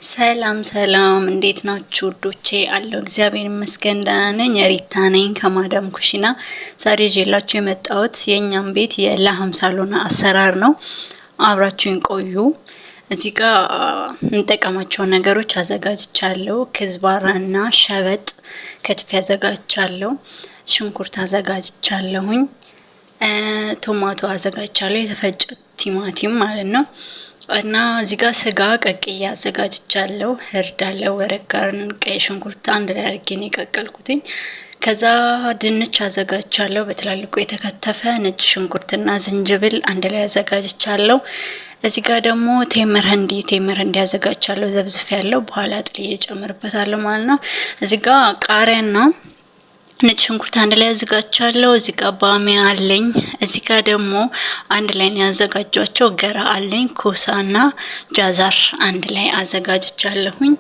ሰላም ሰላም እንዴት ናችሁ ዶቼ አለው እግዚአብሔር ይመስገን ደህና ነኝ። ሪታ ነኝ ከማዳም ኩሽና። ዛሬ ይዤላችሁ የመጣሁት የኛም ቤት የላህም ሳሎና አሰራር ነው። አብራችሁን ቆዩ። እዚህ ጋር እንጠቀማቸው ነገሮች አዘጋጅቻለሁ። ክዝባራና ሸበጥ ከትፍ አዘጋጅቻለሁ። ሽንኩርት አዘጋጅቻለሁኝ። ቶማቶ አዘጋጅቻለሁ፣ የተፈጨ ቲማቲም ማለት ነው። እና እዚህ ጋር ስጋ ቀቅዬ አዘጋጅቻለሁ። እርድ አለ፣ ወረቅ ጋር ቀይ ሽንኩርት አንድ ላይ አድርጌ ነው የቀቀልኩትኝ። ከዛ ድንች አዘጋጅቻለሁ፣ በትላልቁ የተከተፈ ነጭ ሽንኩርትና ዝንጅብል አንድ ላይ አዘጋጅቻለሁ። እዚህ ጋር ደግሞ ቴምር ህንዲ አዘጋጅቻለሁ፣ ዘብዝፍ ያለው በኋላ ጥልዬ እጨምርበታለሁ ማለት ነው። እዚህ ጋር ቃሪያና ነጭ ሽንኩርት አንድ ላይ አዘጋጅቻለሁ። እዚህ ጋር ባሚያ አለኝ። እዚህ ጋር ደግሞ አንድ ላይ ነው ያዘጋጇቸው ገራ አለኝ፣ ኮሳና ጃዛር አንድ ላይ አዘጋጅቻለሁኝ።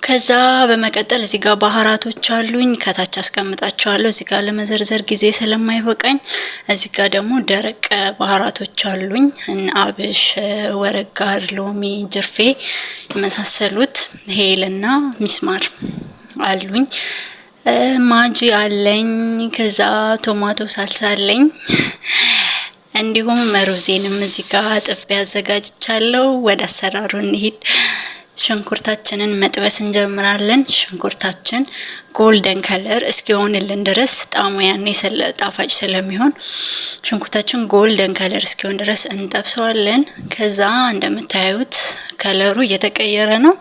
ከዛ በመቀጠል እዚህ ጋር ባህራቶች አሉኝ፣ ከታች አስቀምጣቸዋለሁ። እዚህ ጋር ለመዘርዘር ጊዜ ስለማይበቃኝ እዚህ ጋር ደግሞ ደረቅ ባህራቶች አሉኝ፣ አብሽ፣ ወረቅ ጋር፣ ሎሚ፣ ጅርፌ የመሳሰሉት ሄልና ሚስማር አሉኝ። ማጂ አለኝ። ከዛ ቶማቶ ሳልሳ አለኝ። እንዲሁም ሩዜንም እዚህ ጋር ጥቤ አዘጋጅቻለሁ። ወደ አሰራሩ እንሂድ። ሽንኩርታችንን መጥበስ እንጀምራለን። ሽንኩርታችን ጎልደን ከለር እስኪሆንልን ድረስ ጣዕሙ ያኔ ጣፋጭ ስለሚሆን ሽንኩርታችን ጎልደን ከለር እስኪሆን ድረስ እንጠብሰዋለን። ከዛ እንደምታዩት ከለሩ እየተቀየረ ነው።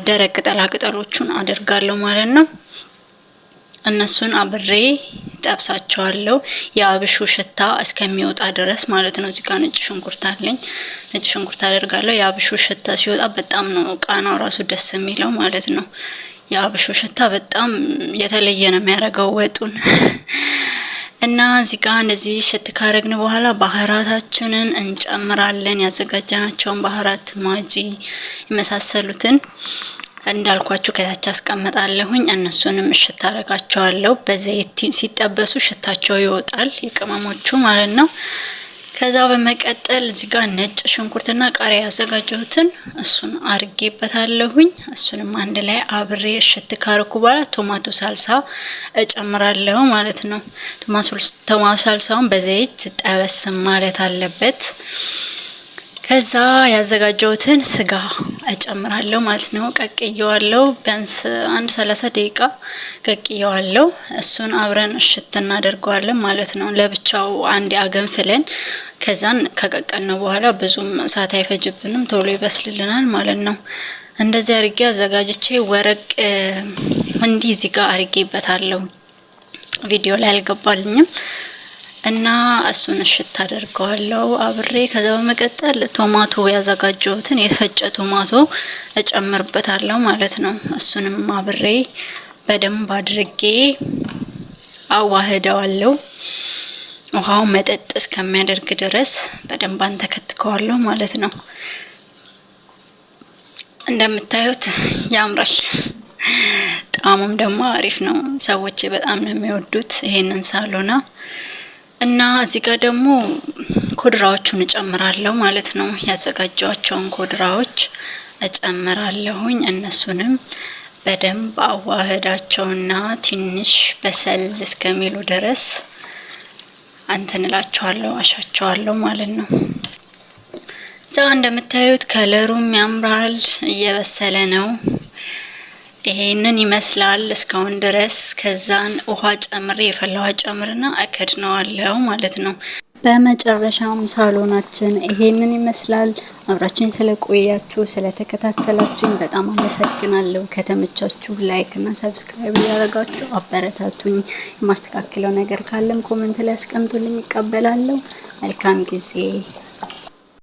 ደረቅ ቅጠሎቹን አደርጋለሁ ማለት ነው። እነሱን አብሬ ጠብሳቸዋለሁ የአብሹ ሽታ እስከሚወጣ ድረስ ማለት ነው። እዚህ ጋር ነጭ ሽንኩርት አለኝ። ነጭ ሽንኩርት አደርጋለሁ። የአብሹ ሽታ ሲወጣ በጣም ነው ቃናው ራሱ ደስ የሚለው ማለት ነው። የአብሹ ሽታ በጣም የተለየ ነው የሚያደርገው ወጡን። እና እዚህ ጋር እንደዚህ ሽት ካረግን በኋላ ባህራታችንን እንጨምራለን። ያዘጋጀናቸውን ባህራት ማጂ የመሳሰሉትን እንዳልኳችሁ ከታች አስቀምጣለሁኝ። እነሱንም እሽት አረጋቸዋለሁ። በዘይት ሲጠበሱ ሽታቸው ይወጣል፣ የቅመሞቹ ማለት ነው። ከዛ በመቀጠል እዚህ ጋር ነጭ ሽንኩርትና ቃሪያ ያዘጋጀሁትን እሱን አርጌበታለሁኝ። እሱንም አንድ ላይ አብሬ እሽት ካረኩ በኋላ ቶማቶ ሳልሳ እጨምራለሁ ማለት ነው። ቶማቶ ሳልሳውን በዘይት ጠበስ ማለት አለበት። ከዛ ያዘጋጀሁትን ስጋ እጨምራለሁ ማለት ነው። ቀቅየዋለሁ፣ ቢያንስ 30 ደቂቃ ቀቅየዋለሁ። እሱን አብረን እሽት እናደርገዋለን ማለት ነው። ለብቻው አንድ አገንፍለን ከዛን ከቀቀልነው በኋላ ብዙም እሳት አይፈጅብንም፣ ቶሎ ይበስልልናል ማለት ነው። እንደዚህ አርጌ አዘጋጅቼ ወረቅ እንዲህ እዚህ ጋር አርጌበታለሁ። ቪዲዮ ላይ አልገባልኝም እና እሱን እሽት አደርገዋለሁ አብሬ። ከዛ በመቀጠል ቶማቶ ያዘጋጀሁትን የተፈጨ ቶማቶ እጨምርበታለሁ ማለት ነው። እሱንም አብሬ በደንብ አድርጌ አዋህደዋለሁ። ውሃው መጠጥ እስከሚያደርግ ድረስ በደንብ አንተከትከዋለሁ ማለት ነው። እንደምታዩት ያምራል። ጣዕሙም ደግሞ አሪፍ ነው። ሰዎች በጣም ነው የሚወዱት ይሄንን ሳሎና። እና እዚህ ጋር ደግሞ ኮድራዎቹን እጨምራለሁ ማለት ነው። ያዘጋጀዋቸውን ኮድራዎች እጨምራለሁኝ። እነሱንም በደንብ አዋህዳቸውና ትንሽ በሰል እስከሚሉ ድረስ አንተንላቸዋለሁ፣ አሻቸዋለሁ ማለት ነው። እዛ እንደምታዩት ከለሩም ያምራል፣ እየበሰለ ነው። ይሄንን ይመስላል እስካሁን ድረስ። ከዛን ውሃ ጨምሬ የፈላ ውሃ ጨምርና አከድነዋለሁ ማለት ነው። በመጨረሻም ሳሎናችን ይሄንን ይመስላል። አብራችሁኝ ስለቆያችሁ ስለተከታተላችሁኝ በጣም አመሰግናለሁ። ከተመቻችሁ ላይክ እና ሰብስክራይብ ያደርጋችሁ አበረታቱኝ። የማስተካከለው ነገር ካለም ኮሜንት ላይ አስቀምጡልኝ፣ እቀበላለሁ። መልካም ጊዜ